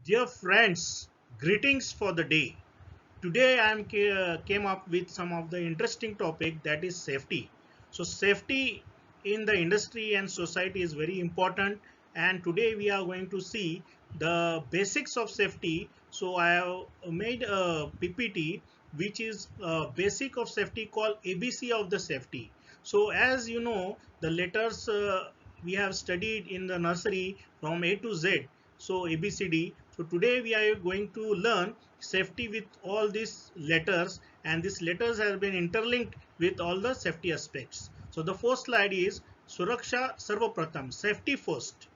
Dear friends, greetings for the day. Today I came up with some of the interesting topic, that is safety. So safety in the industry and society is very important, and today we are going to see the basics of safety. So I have made a PPT which is a basic of safety called ABC of the safety. So as you know, the letters we have studied in the nursery from A to Z, so ABCD. So today we are going to learn safety with all these letters, and these letters have been interlinked with all the safety aspects. So the first slide is Suraksha Sarvapratham, safety first.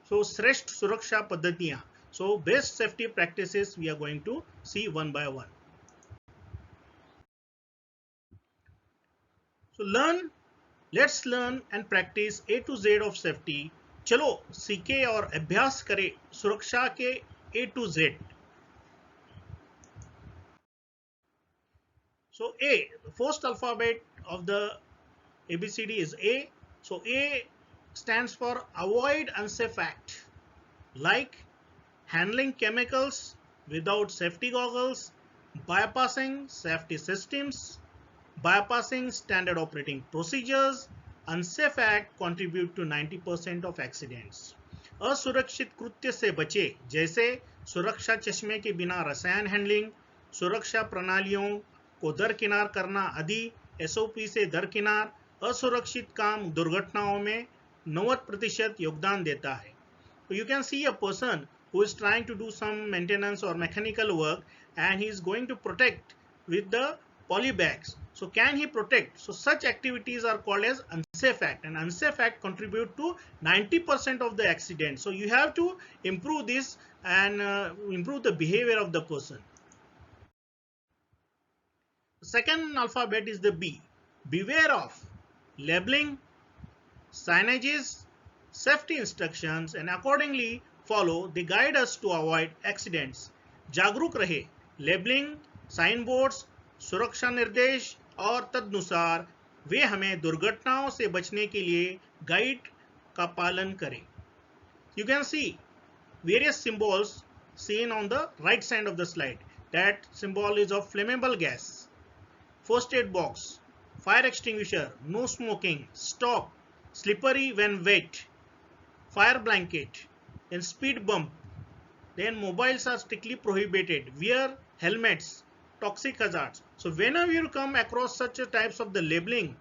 So Sresht Suraksha Paddhatiyan. So best safety practices we are going to see one by one. So let's learn and practice A to Z of safety. चलो सीखे और अभ्यास करें सुरक्षा के A to Z. So A, the first alphabet of the ABCD is A. So A stands for avoid unsafe act, like handling chemicals without safety goggles, bypassing safety systems, bypassing standard operating procedures. Unsafe act contribute to 90% of accidents. असुरक्षित कृत्य से बचे, जैसे सुरक्षा चश्मे के बिना रसायन हैंडलिंग, सुरक्षा प्रणालियों को दरकिनार करना आदि एसओपी से दरकिनार असुरक्षित काम दुर्घटनाओं में 90% योगदान देता है. You can see a person who is trying to do some maintenance or mechanical work, and he is going to protect with the poly bags. So can he protect? So such activities are called as unsafe act, and unsafe act contribute to 90% of the accident. So you have to improve this and improve the behavior of the person. The second alphabet is the B. Beware of labeling, signages, safety instructions, and accordingly follow. They guide us to avoid accidents. जागरूक रहे, labelling, sign boards, सुरक्षा निर्देश और तदनुसार वे हमें दुर्घटनाओं से बचने के लिए गाइड का पालन करें. You can see various symbols seen on the right side of the slide. That symbol is of flammable gas, first aid box, fire extinguisher, no smoking, stop, slippery when wet, fire blanket, then speed bump, then mobiles are strictly prohibited, wear helmets, toxic hazards. So whenever you come across such types of the labeling,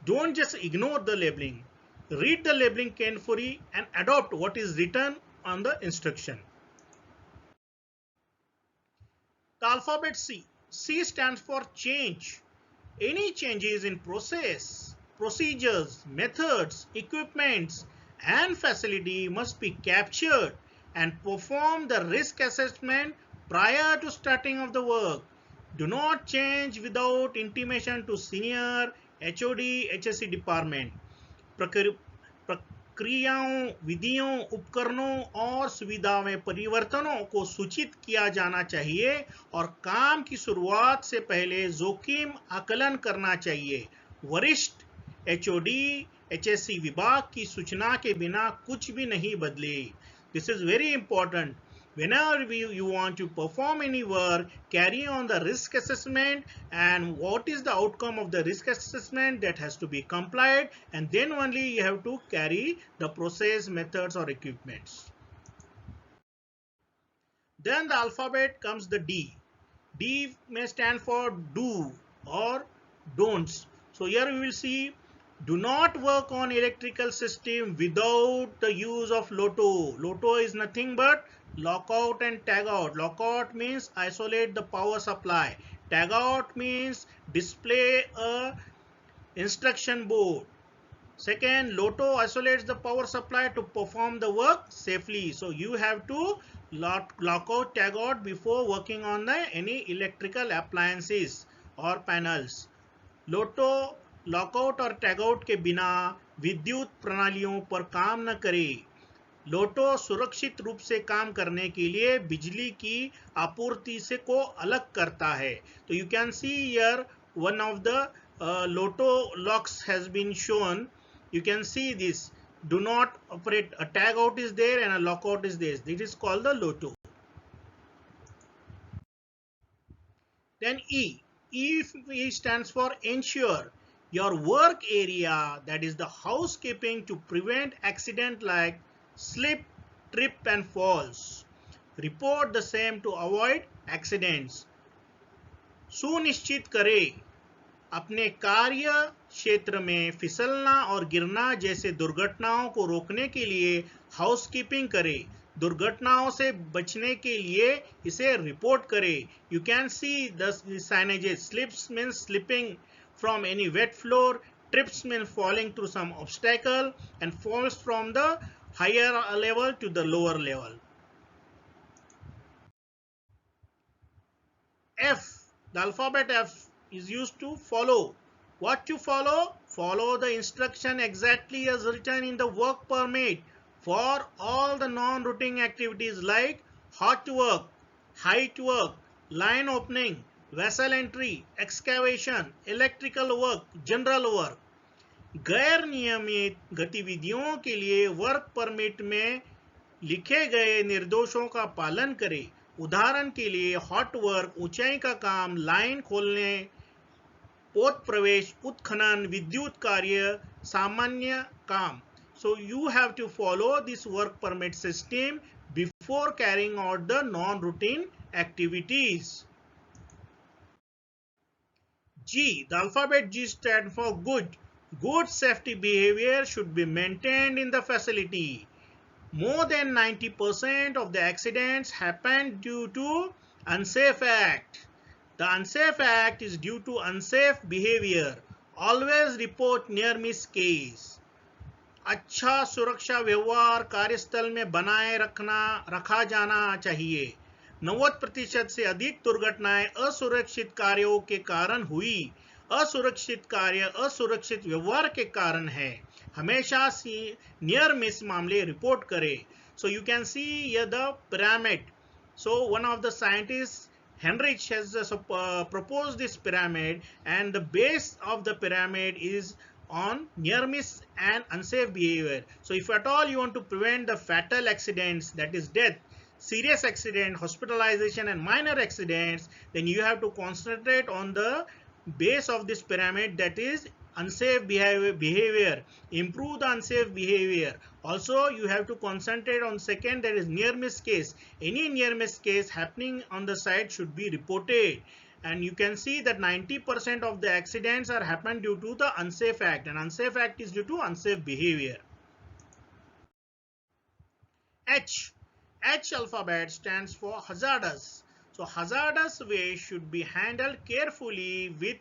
don't just ignore the labeling. Read the labeling carefully and adopt what is written on the instruction. The alphabet C. C stands for change. Any changes in process, procedures, methods, equipments, and facility must be captured and perform the risk assessment prior to starting of the work. Do not change without intimation to senior HOD HSC department. प्रक्रियाओं, विधियों, उपकरणों और सुविधा में परिवर्तनों को सूचित किया जाना चाहिए और काम की शुरुआत से पहले जोखिम आकलन करना चाहिए. वरिष्ठ HOD HSC विभाग की सूचना के बिना कुछ भी नहीं बदले. This is very important. Whenever you want to perform any work, carry on the risk assessment and what is the outcome of the risk assessment that has to be complied, and then only you have to carry the process, methods or equipments. Then the alphabet comes the D. D may stand for do or don'ts. So here we will see, do not work on electrical system without the use of LOTO. LOTO is nothing but lockout and tagout. Lockout means isolate the power supply. Tagout means display a instruction board. Second, LOTO isolates the power supply to perform the work safely. So you have to lock out, tag out before working on any electrical appliances or panels. LOTO lockout और tagout के बिना विद्युत प्रणालियों पर काम न करे. लोटो सुरक्षित रूप से काम करने के लिए बिजली की आपूर्ति से को अलग करता है. तो you can see here one of the loto locks has been shown. You can see this. Do not operate. A tag out is there and a lockout is there. This is called the LOTO. Then E. E stands for ensure your work area, that is the housekeeping, to prevent accident like slip, trip and falls. Report the same to avoid accidents. सुनिश्चित करें अपने कार्य क्षेत्र में फिसलना और गिरना जैसे दुर्घटनाओं को रोकने के लिए हाउसकीपिंग करें. दुर्घटनाओं से बचने के लिए इसे रिपोर्ट करें. You can see the signages. Slips means slipping from any wet floor, trips mean falling through some obstacle, and falls from the higher level to the lower level. F, the alphabet F is used to follow. What to follow? Follow the instruction exactly as written in the work permit for all the non-routine activities like hot work, height work, line opening, vessel entry, excavation, electrical work, general work. गैर नियमित गतिविधियों के लिए work permit में लिखे गए निर्देशों का पालन करें. उदाहरण के लिए हॉट वर्क ऊंचाई का काम, लाइन खोलने, पोत प्रवेश, उत्खनन, विद्युत कार्य, सामान्य काम. So you have to follow this work permit system before carrying out the non-routine activities. G, the alphabet G stands for good. Good safety behavior should be maintained in the facility. More than 90% of the accidents happen due to unsafe act. The unsafe act is due to unsafe behavior. Always report near miss case. अच्छा सुरक्षा व्यवहार कार्यस्थल में बनाए रखा जाना चाहिए. 90% से अधिक दुर्घटनाएं असुरक्षित कार्यों के कारण हुई. असुरक्षित कार्य असुरक्षित व्यवहार के कारण है. हमेशा नियर मिस मामले रिपोर्ट करें. So you can see here the pyramid. So one of the scientists, Heinrich, has proposed this pyramid, and the base of the pyramid is on near miss and unsafe behavior. So if at all you want to prevent the fatal accidents, that is death, serious accident, hospitalization and minor accidents, then you have to concentrate on the base of this pyramid, that is unsafe behavior. Improve the unsafe behavior. Also you have to concentrate on second, that is near miss case. Any near miss case happening on the site should be reported. And you can see that 90% of the accidents are happened due to the unsafe act, and unsafe act is due to unsafe behavior. H alphabet stands for hazardous. So hazardous waste should be handled carefully with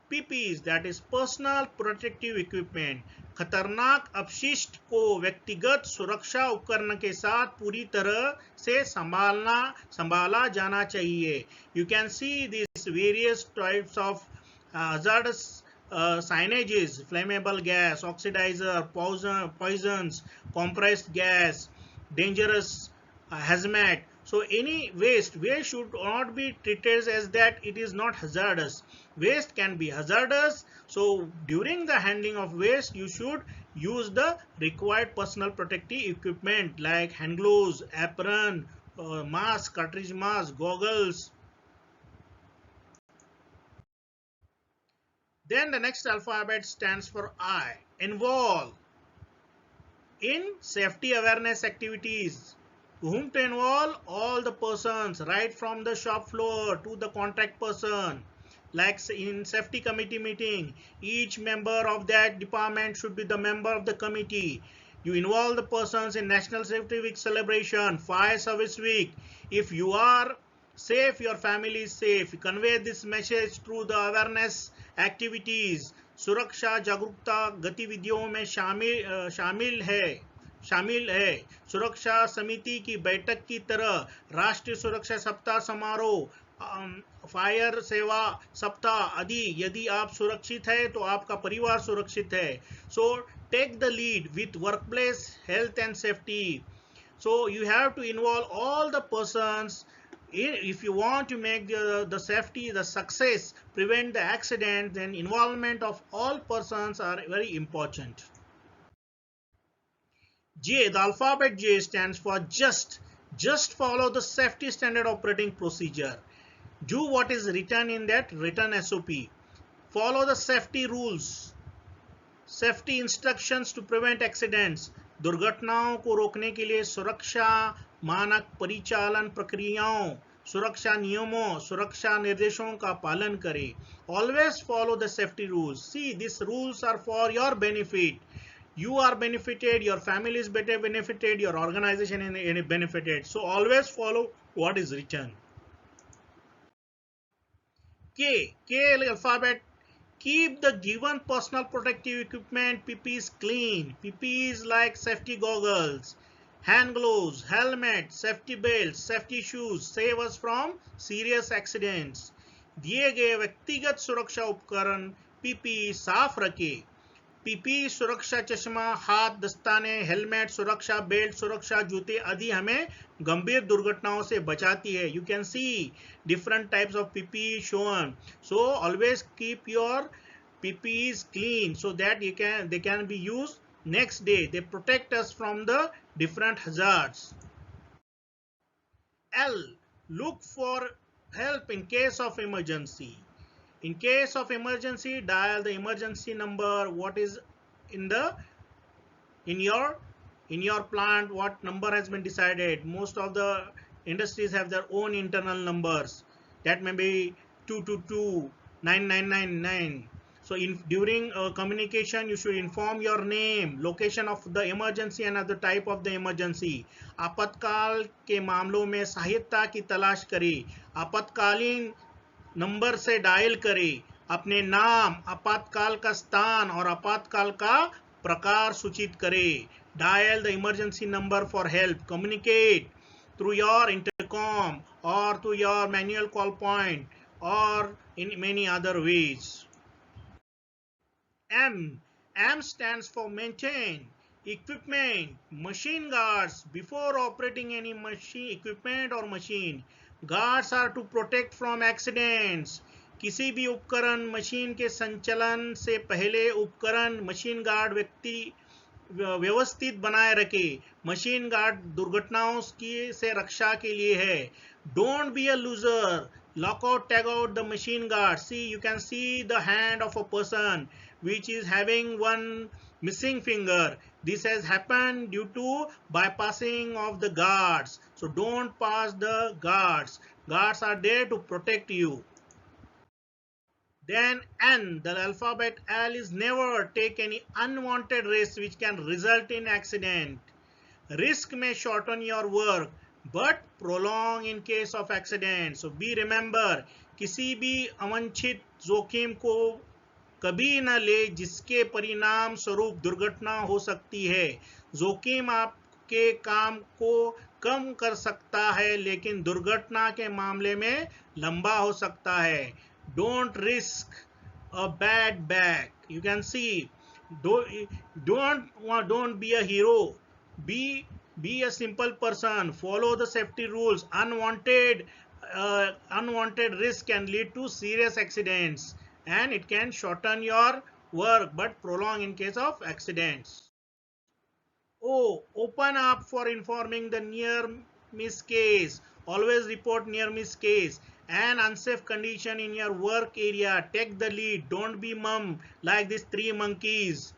PPEs, that is personal protective equipment. खतरनाक अपशिष्ट को व्यक्तिगत सुरक्षा उपकरण के साथ पूरी तरह से संभाला जाना चाहिए. You can see these various types of hazardous signages: flammable gas, oxidizer, poisons, compressed gas, dangerous, hazmat. So any waste should not be treated as that it is not hazardous. Waste can be hazardous. So during the handling of waste, you should use the required personal protective equipment like hand gloves, apron, mask, cartridge mask, goggles. Then the next alphabet stands for I. Involve in safety awareness activities. Whom to involve? All the persons, right from the shop floor to the contact person. Like in safety committee meeting, each member of that department should be the member of the committee. You involve the persons in National Safety Week celebration, Fire Service Week. If you are safe, your family is safe. You convey this message through the awareness activities. सुरक्षा जागरूकता गतिविधियों में शामिल है. सुरक्षा समिति की बैठक की तरह राष्ट्रीय सुरक्षा सप्ताह समारोह, फायर सेवा सप्ताह आदि. यदि आप सुरक्षित है तो आपका परिवार सुरक्षित है. So take the lead with workplace health and safety. So you have to involve all the persons. If you want to make the safety, the success, prevent the accident, then involvement of all persons are very important. J, the alphabet J stands for just. Just follow the safety standard operating procedure. Do what is written in that written SOP. Follow the safety rules, safety instructions to prevent accidents. दुर्घटनाओं को रोकने के लिए सुरक्षा मानक परिचालन प्रक्रियाओं, सुरक्षा नियमों, सुरक्षा निर्देशों का पालन करें. Always follow the safety rules. See, these rules are for your benefit. You are benefited, your family is better benefited, your organization is benefited. So always follow what is written. K alphabet. Keep the given personal protective equipment PPEs clean. PPEs like safety goggles, hand gloves, helmet, safety belts, safety shoes save us from serious accidents. दिए गए व्यक्तिगत सुरक्षा उपकरण PPE साफ रखें. PP सुरक्षा चश्मा, हाथ दस्ताने, हेलमेट, सुरक्षा बेल्ट, सुरक्षा जूते आदि हमें गंभीर दुर्घटनाओं से बचाती है. You can C different types of PP shown. So always keep your PPEs clean so that they can be used next day. They protect us from the different hazards. L. Look for help in case of emergency. In case of emergency, dial the emergency number. What is in your plant, what number has been decided. Most of the industries have their own internal numbers. That may be 222 9999. So during communication, you should inform your name, location of the emergency and the type of the emergency. आपातकाल के मामलों में सहायता की तलाश करें. आपातकालीन number से डायल करें. अपने नाम, आपातकाल का स्थान और आपातकाल का प्रकार सूचित करें. Dial the emergency number for help. Communicate through your intercom or through your manual call point or in many other ways. M stands for maintain equipment, machine guards. Before operating any machine, equipment or machine, guards are to protect from accidents. किसी भी उपकरण machine के संचालन से पहले उपकरण machine guard व्यवस्थित बनाए रखे. मशीन गार्ड दुर्घटनाओं की से रक्षा के लिए है. Don't be a loser. Lock out, tag out the machine guard. See, you can see the hand of a person which is having one missing finger. This has happened due to bypassing of the guards. So don't pass the guards. Guards are there to protect you. Then N, the alphabet L, is never take any unwanted risk which can result in accident. Risk may shorten your work but prolong in case of accident. So be remember, किसी भी अवांछित जोखिम को कभी न ले जिसके परिणाम स्वरूप दुर्घटना हो सकती है. जोखिम आपके काम को कम कर सकता है लेकिन दुर्घटना के मामले में लंबा हो सकता है. Don't risk a bad back. You can see, don't be a hero. Be a simple person. Follow the safety rules. Unwanted risk can lead to serious accidents and it can shorten your work but prolong in case of accidents. Open up for informing the near miss case. Always report near miss case. An unsafe condition in your work area, take the lead. Don't be mum like these three monkeys.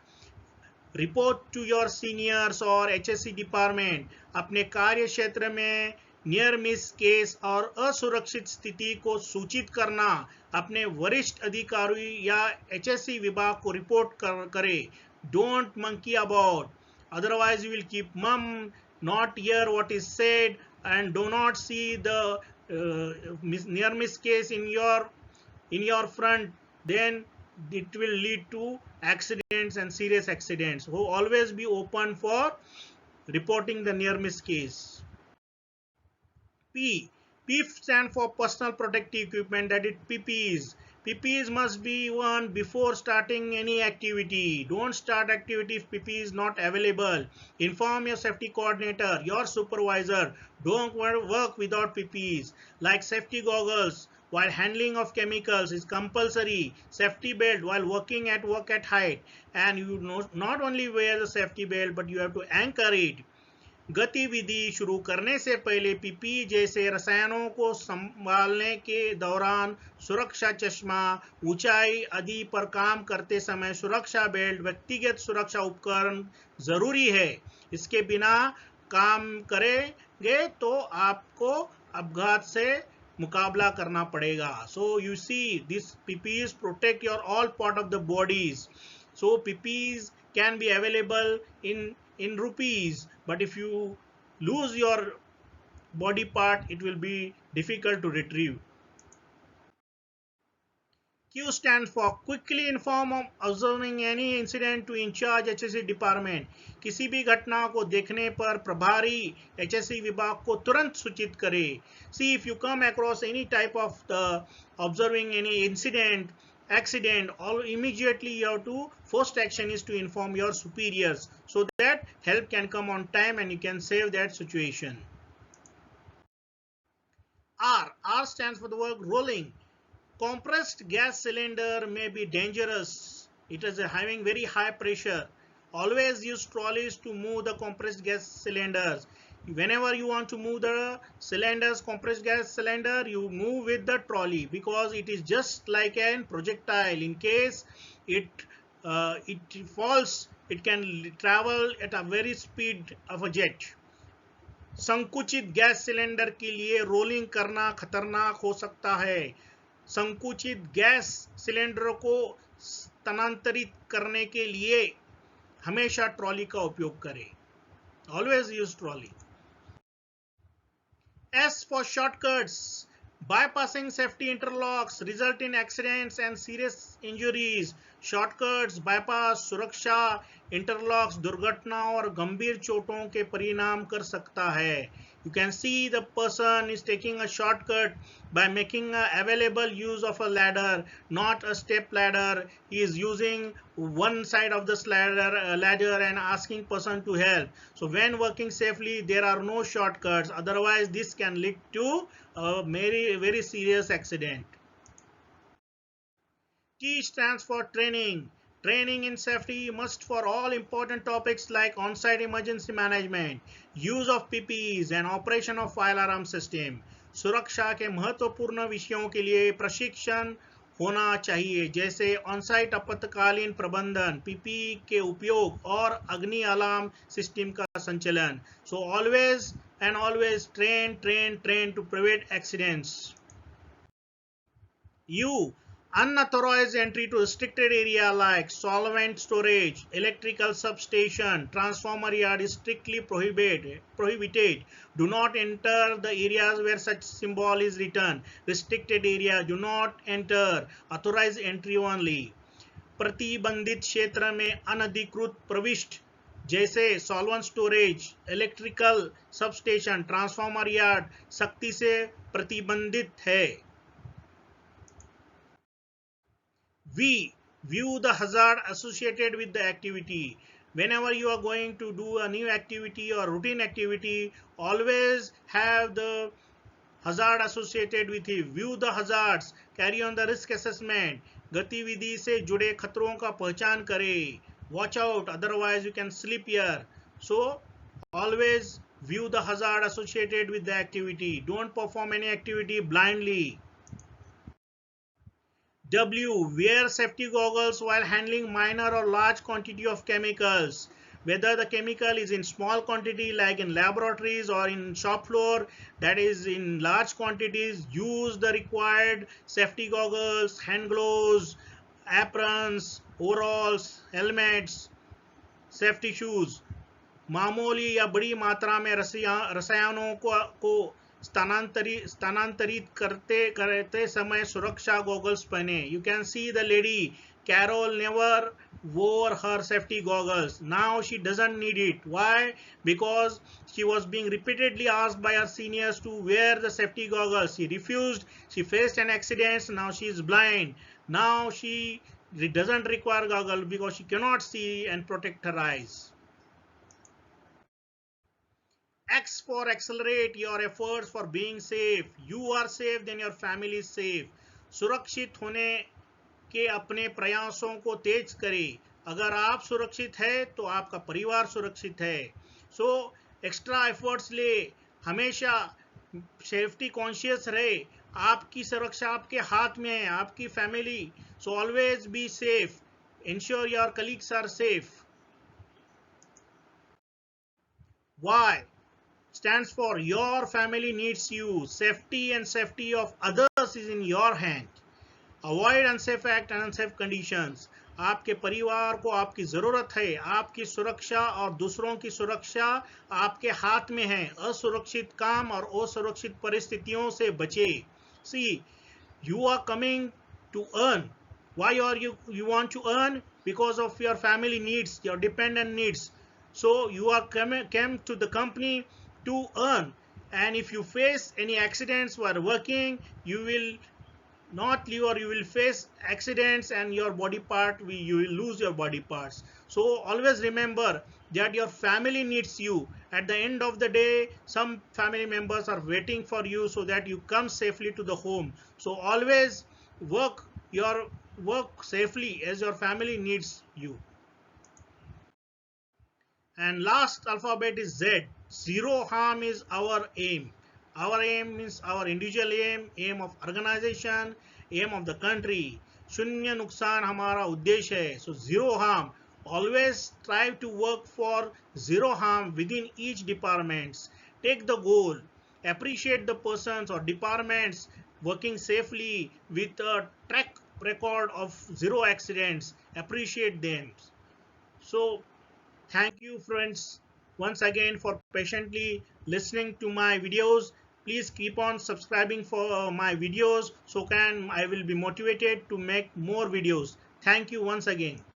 Report to your seniors or HSC department. अपने कार्य क्षेत्र में near miss case और असुरक्षित स्थिति को सूचित करना अपने वरिष्ठ अधिकारी या HSC विभाग को रिपोर्ट करें. Don't monkey about. Otherwise you will keep mum, not hear what is said and do not see the near miss case in your front. Then it will lead to accidents and serious accidents. So always be open for reporting the near miss case. P stand for personal protective equipment, that is PPEs. PPEs must be worn before starting any activity. Don't start activity if PPE is not available. Inform your safety coordinator, your supervisor. Don't work without PPEs. Like safety goggles while handling of chemicals is compulsory. Safety belt while working at height. And you not only wear the safety belt but you have to anchor it. गतिविधि शुरू करने से पहले PP जैसे रसायनों को संभालने के दौरान सुरक्षा चश्मा, ऊंचाई आदि पर काम करते समय सुरक्षा बेल्ट, व्यक्तिगत सुरक्षा उपकरण जरूरी है। इसके बिना काम करेंगे तो आपको अपघात से मुकाबला करना पड़ेगा। So you see, this PPEs protect your all part of the bodies. So PPEs can be available in rupees, but if you lose your body part, it will be difficult to retrieve. Q stands for quickly inform of observing any incident to in charge HSE department. किसी भी घटना को देखने पर प्रभारी HSE विभाग को तुरंत सूचित करे. See, if you come across any type of observing any incident, accident, all immediately you have to first action is to inform your superiors so that help can come on time and you can save that situation. R stands for the word rolling. Compressed gas cylinder may be dangerous. It is having very high pressure. Always use trolleys to move the compressed gas cylinders. Whenever you want to move the cylinders, compressed gas cylinder, you move with the trolley because it is just like a projectile. In case it falls, it can travel at a very speed of a jet. संकुचित gas cylinder के लिए rolling करना खतरनाक हो सकता है. संकुचित gas cylinder को स्थानांतरित करने के लिए हमेशा ट्रॉली का उपयोग करें. Always use trolley. S for shortcuts. Bypassing safety interlocks result in accidents and serious injuries. Shortcuts, bypass, सुरक्षा इंटरलॉक्स दुर्घटना और गंभीर चोटों के परिणाम कर सकता है. You can see the person is taking a shortcut by making a available use of a ladder, not a step ladder. He is using one side of this ladder and asking person to help. So when working safely, there are no shortcuts. Otherwise, this can lead to a very serious accident. T stands for training. Training in safety must for all important topics like on-site emergency management, use of PPEs and operation of fire alarm system. सुरक्षा के महत्वपूर्ण विषयों के लिए प्रशिक्षण होना चाहिए, जैसे ऑन-साइट आपातकालीन प्रबंधन, पीपीई के उपयोग और अग्नि अलार्म सिस्टम का संचालन. So always train to prevent accidents. U. Unauthorized entry to restricted area like solvent storage, electrical substation, transformer yard is strictly prohibited. Do not enter the areas where such symbol is written. Restricted area, do not enter. Authorized entry only. प्रतिबंधित क्षेत्र में अनधिकृत प्रविष्ट जैसे solvent storage, electrical substation, transformer yard सख्ती से प्रतिबंधित है. V. View the hazard associated with the activity. Whenever you are going to do a new activity or routine activity, always have the hazard associated with it. View the hazards. Carry on the risk assessment. गतिविधि से जुड़े खतरों का पहचान करें. Watch out, otherwise you can slip here. So always view the hazard associated with the activity. Don't perform any activity blindly. W. Wear safety goggles while handling minor or large quantity of chemicals. Whether the chemical is in small quantity like in laboratories or in shop floor, that is in large quantities, use the required safety goggles, hand gloves, aprons, overalls, helmets, safety shoes. मामूली या बड़ी मात्रा में रसायनों को स्थानांतरित करते समय सुरक्षा गॉगल्स पहने. You can see the lady Carol never wore her safety goggles. Now she doesn't need it. Why? Because she was being repeatedly asked by her seniors to wear the safety goggles. She refused. She faced an accident. Now she is blind. Now she doesn't require goggles because she cannot see and protect her eyes. X for accelerate your efforts for being safe. You are safe, then your family is safe. सुरक्षित होने के अपने प्रयासों को तेज करें. अगर आप सुरक्षित है तो आपका परिवार सुरक्षित है. So एक्स्ट्रा एफर्ट्स ले, हमेशा सेफ्टी कॉन्शियस रहे। आपकी सुरक्षा आपके हाथ में है, आपकी family. So always be safe, ensure your colleagues are safe. Y stands for your family needs you. Safety and safety of others is in your hand. Avoid unsafe act and unsafe conditions. आपके परिवार को आपकी जरूरत है, आपकी सुरक्षा और दूसरों की सुरक्षा आपके हाथ में है। असुरक्षित काम और असुरक्षित परिस्थितियों से बचे। See, you are coming to earn. Why are you want to earn? Because of your family needs, your dependent needs. So you are came to the company to earn, and if you face any accidents while working, you will not live, or you will face accidents and your body part, you will lose your body parts. So always remember that your family needs you. At the end of the day, some family members are waiting for you so that you come safely to the home. So always work your work safely as your family needs you. And last alphabet is Z. Zero harm is our aim. Our aim means our individual aim, aim of organization, aim of the country. शून्य नुकसान हमारा उद्देश्य है. So zero harm. Always strive to work for zero harm within each departments. Take the goal. Appreciate the persons or departments working safely with a track record of zero accidents. Appreciate them. So thank you friends once again for patiently listening to my videos. Please keep on subscribing for my videos, so I will be motivated to make more videos. Thank you once again.